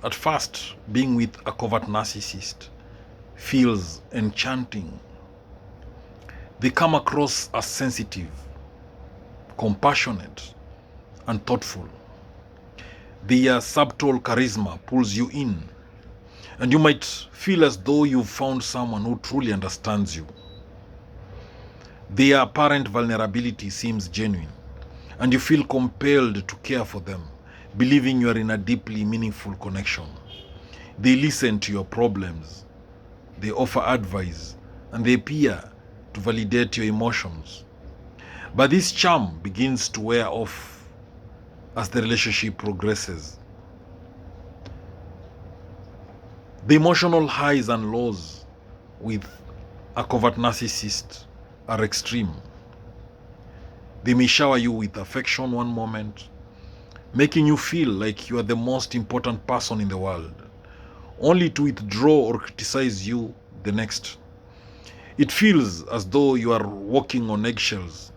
at first, being with a covert narcissist feels enchanting. They come across as sensitive, compassionate, and thoughtful. Their subtle charisma pulls you in, and you might feel as though you've found someone who truly understands you. Their apparent vulnerability seems genuine, and you feel compelled to care for them, believing you are in a deeply meaningful connection. They listen to your problems, they offer advice, and they appear to validate your emotions. But this charm begins to wear off as the relationship progresses. The emotional highs and lows with a covert narcissist are extreme. They may shower you with affection one moment, making you feel like you are the most important person in the world, only to withdraw or criticize you the next. It feels as though you are walking on eggshells,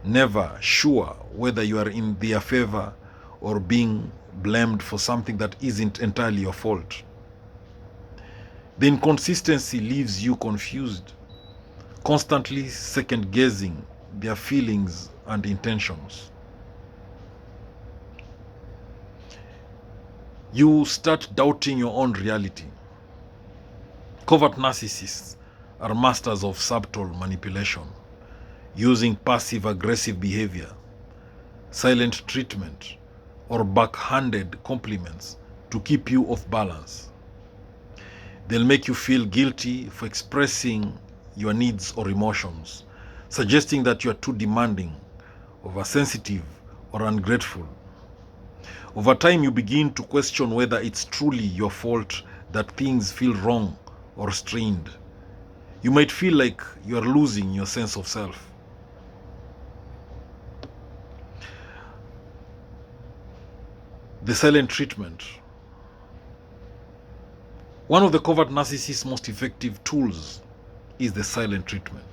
never sure whether you are in their favor or being blamed for something that isn't entirely your fault. The inconsistency leaves you confused, constantly second-guessing their feelings and intentions. You start doubting your own reality. Covert narcissists are masters of subtle manipulation, using passive-aggressive behavior, silent treatment, or backhanded compliments to keep you off balance. They'll make you feel guilty for expressing your needs or emotions, suggesting that you are too demanding, oversensitive, or ungrateful. Over time, you begin to question whether it's truly your fault that things feel wrong or strained. You might feel like you are losing your sense of self. The silent treatment. One of the covert narcissist's most effective tools is the silent treatment.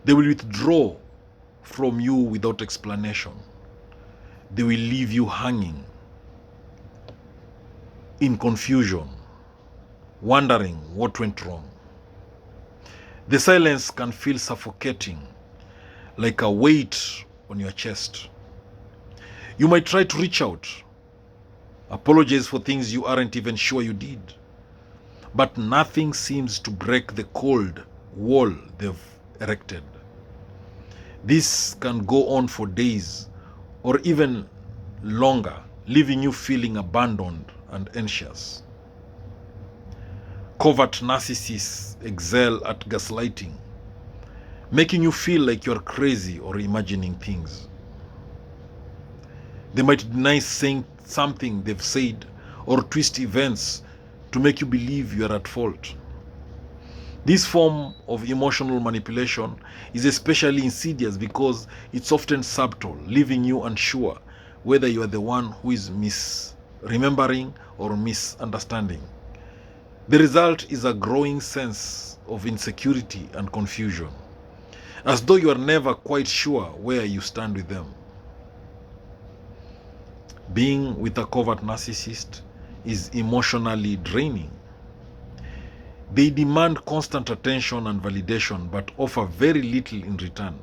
They will withdraw from you without explanation. They will leave you hanging in confusion, wondering what went wrong. The silence can feel suffocating, like a weight on your chest. You might try to reach out, apologize for things you aren't even sure you did, but nothing seems to break the cold wall they've erected. This can go on for days or even longer, leaving you feeling abandoned and anxious. Covert narcissists excel at gaslighting, making you feel like you're crazy or imagining things. They might deny saying something they've said or twist events to make you believe you are at fault. This form of emotional manipulation is especially insidious because it's often subtle, leaving you unsure whether you are the one who is misremembering or misunderstanding. The result is a growing sense of insecurity and confusion, as though you are never quite sure where you stand with them. Being with a covert narcissist is emotionally draining. They demand constant attention and validation, but offer very little in return.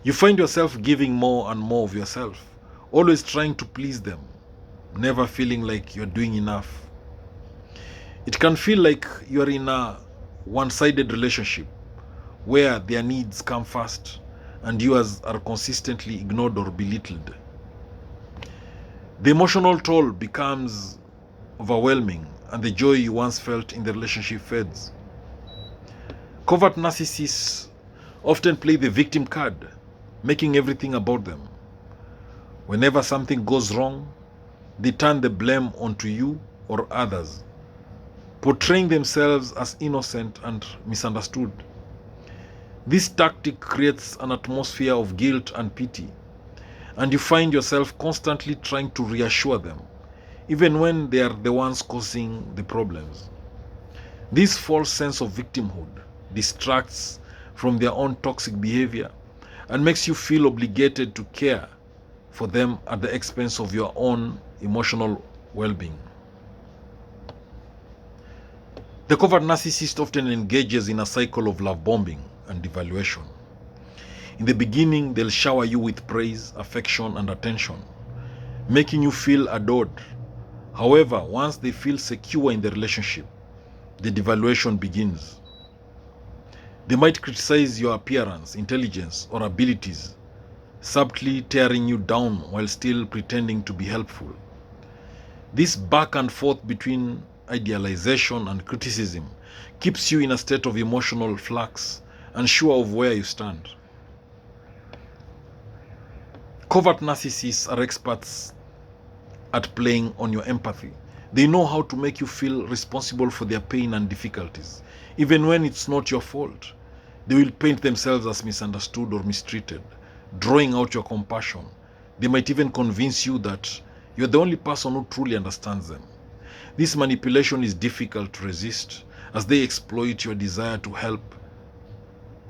You find yourself giving more and more of yourself, always trying to please them, never feeling like you're doing enough. It can feel like you're in a one-sided relationship where their needs come first and yours are consistently ignored or belittled. The emotional toll becomes overwhelming, and the joy you once felt in the relationship fades. Covert narcissists often play the victim card, making everything about them. Whenever something goes wrong, they turn the blame onto you or others, portraying themselves as innocent and misunderstood. This tactic creates an atmosphere of guilt and pity, and you find yourself constantly trying to reassure them, even when they are the ones causing the problems. This false sense of victimhood distracts from their own toxic behavior and makes you feel obligated to care for them at the expense of your own emotional well-being. The covert narcissist often engages in a cycle of love bombing and devaluation. In the beginning, they'll shower you with praise, affection, and attention, making you feel adored. However, once they feel secure in the relationship, the devaluation begins. They might criticize your appearance, intelligence, or abilities, subtly tearing you down while still pretending to be helpful. This back and forth between idealization and criticism keeps you in a state of emotional flux, unsure of where you stand. Covert narcissists are experts at playing on your empathy. They know how to make you feel responsible for their pain and difficulties, even when it's not your fault. They will paint themselves as misunderstood or mistreated, drawing out your compassion. They might even convince you that you're the only person who truly understands them. This manipulation is difficult to resist, as they exploit your desire to help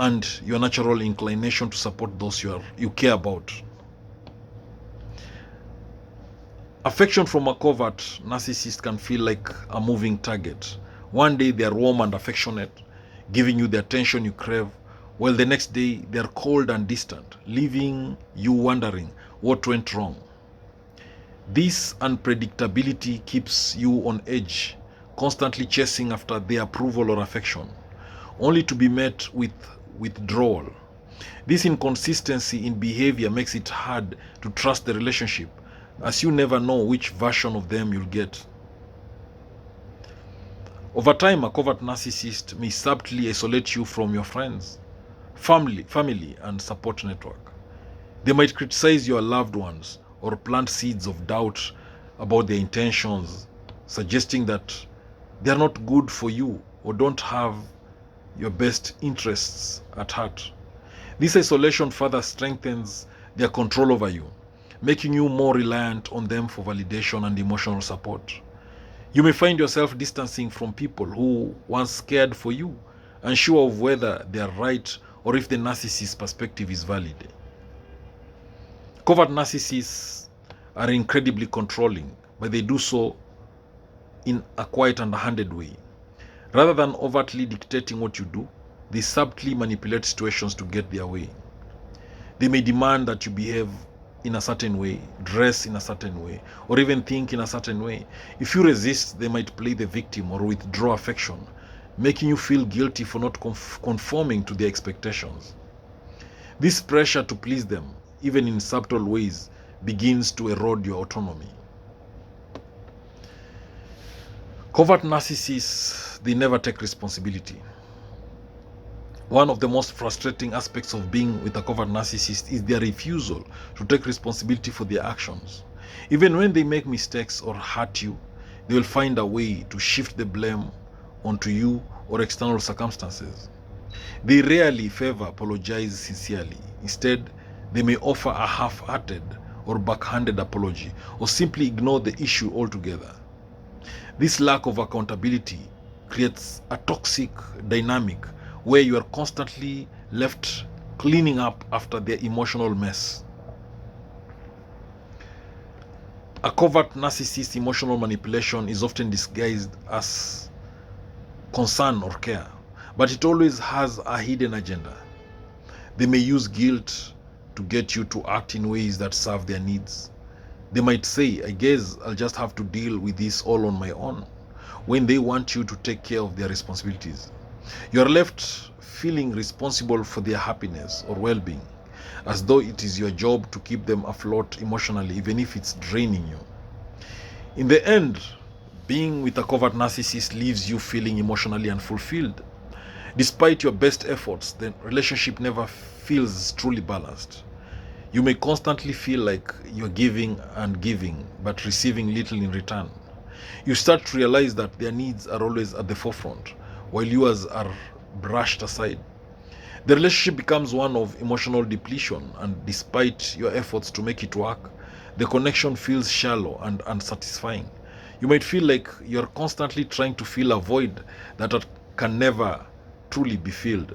and your natural inclination to support those you care about. Affection from a covert narcissist can feel like a moving target. One day they are warm and affectionate, giving you the attention you crave, while the next day they are cold and distant, leaving you wondering what went wrong. This unpredictability keeps you on edge, constantly chasing after their approval or affection, only to be met with withdrawal. This inconsistency in behavior makes it hard to trust the relationship, as you never know which version of them you'll get. Over time, a covert narcissist may subtly isolate you from your friends, family, and support network. They might criticize your loved ones or plant seeds of doubt about their intentions, suggesting that they are not good for you or don't have your best interests at heart. This isolation further strengthens their control over you, making you more reliant on them for validation and emotional support. You may find yourself distancing from people who once cared for you, unsure of whether they are right or if the narcissist's perspective is valid. Covert narcissists are incredibly controlling, but they do so in a quiet and handed way. Rather than overtly dictating what you do, they subtly manipulate situations to get their way. They may demand that you behave in a certain way, dress in a certain way, or even think in a certain way. If you resist, they might play the victim or withdraw affection, making you feel guilty for not conforming to their expectations. This pressure to please them, even in subtle ways, begins to erode your autonomy. Covert narcissists, they never take responsibility. One of the most frustrating aspects of being with a covert narcissist is their refusal to take responsibility for their actions. Even when they make mistakes or hurt you, they will find a way to shift the blame onto you or external circumstances. They rarely favor apologize sincerely. Instead, they may offer a half-hearted or backhanded apology or simply ignore the issue altogether. This lack of accountability creates a toxic dynamic where you are constantly left cleaning up after their emotional mess. A covert narcissist's emotional manipulation is often disguised as concern or care, but it always has a hidden agenda. They may use guilt to get you to act in ways that serve their needs. They might say, "I guess I'll just have to deal with this all on my own," when they want you to take care of their responsibilities. You are left feeling responsible for their happiness or well-being, as though it is your job to keep them afloat emotionally, even if it's draining you. In the end, being with a covert narcissist leaves you feeling emotionally unfulfilled. Despite your best efforts, the relationship never feels truly balanced. You may constantly feel like you're giving and giving, but receiving little in return. You start to realize that their needs are always at the forefront, while yours are brushed aside. The relationship becomes one of emotional depletion, and despite your efforts to make it work, the connection feels shallow and unsatisfying. You might feel like you're constantly trying to fill a void that can never truly be filled.